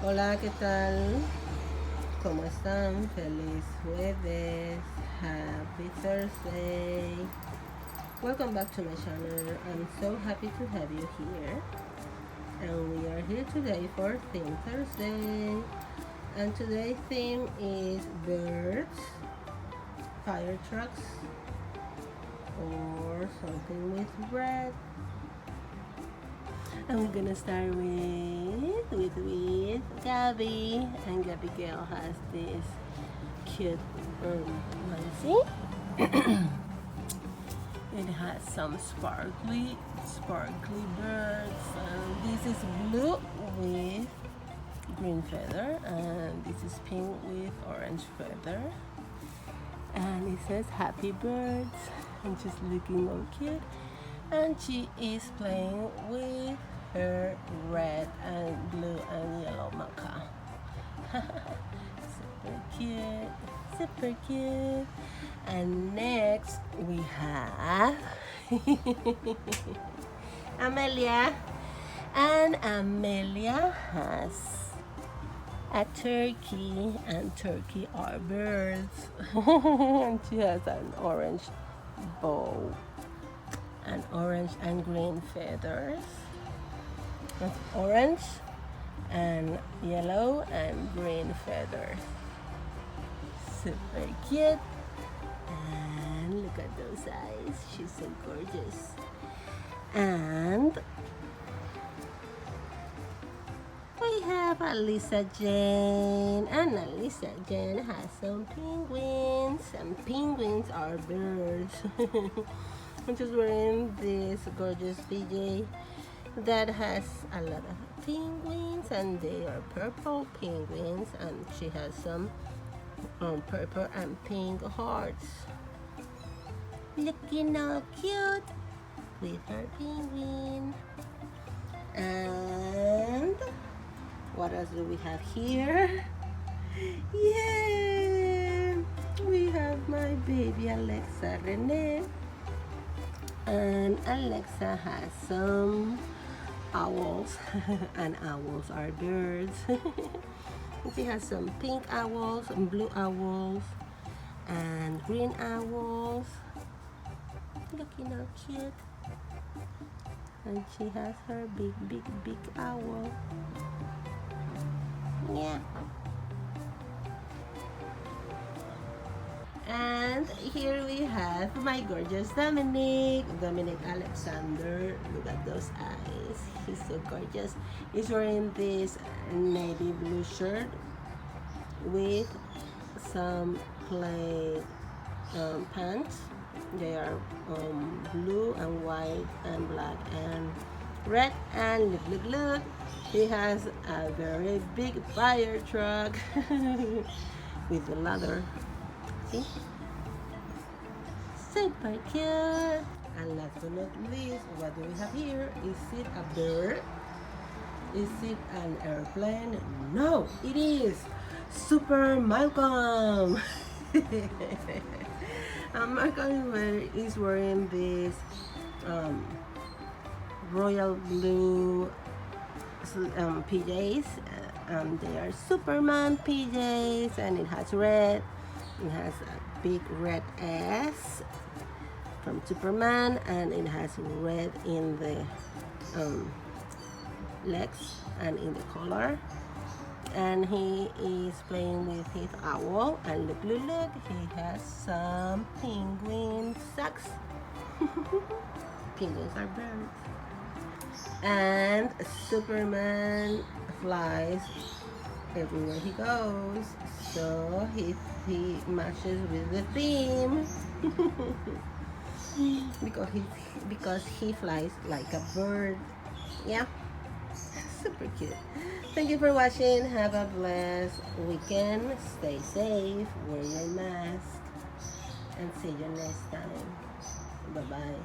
Hola, ¿qué tal? ¿Cómo están? Feliz jueves. Happy Thursday. Welcome back to my channel. I'm so happy to have you here. And we are here today for Theme Thursday. And today's theme is birds, fire trucks, or something with red. And we're gonna start with Gabby, and Gabby girl has this cute onesie. It has some sparkly birds. This is blue with green feather, and this is pink with orange feather. And it says happy birds, and she's looking all cute. And she is playing with her red and blue and yellow maca. Super cute. And next we have Amelia. And Amelia has a turkey, and turkey are birds. And she has an orange bow and orange and green feathers. That's orange and yellow and green feathers. Super cute. And look at those eyes. She's so gorgeous. And we have Alisa Jane. And Alisa Jane has some penguins. And penguins are birds. I'm just wearing this gorgeous PJ that has a lot of penguins, and they are purple penguins, and she has some purple and pink hearts. Looking all cute with her penguin. And what else do we have here? Yeah, we have my baby Alexa Renee. And Alexa has some owls, and owls are birds. She has some pink owls and blue owls and green owls. Looking how cute. And she has her big owl. Yeah. And here we have my gorgeous Dominic Alexander. Look at those eyes. He's so gorgeous. He's wearing this navy blue shirt with some plaid pants. They are blue and white and black and red. And look. He has a very big fire truck with the ladder. See? Super cute. And last but not least, what do we have here? Is it a bird? Is it an airplane? No, it is Super Malcolm. Malcolm is wearing this royal blue PJs. They are Superman PJs, and it has red. It has a big red S from Superman, and it has red in the legs and in the collar. And he is playing with his owl, and look, he has some penguin socks. Penguins are birds. And Superman flies everywhere he goes, so he matches with the theme. because he flies like a bird. Yeah, super cute. Thank you for watching. Have a blessed weekend. Stay safe, wear your mask, and see you next time. Bye bye.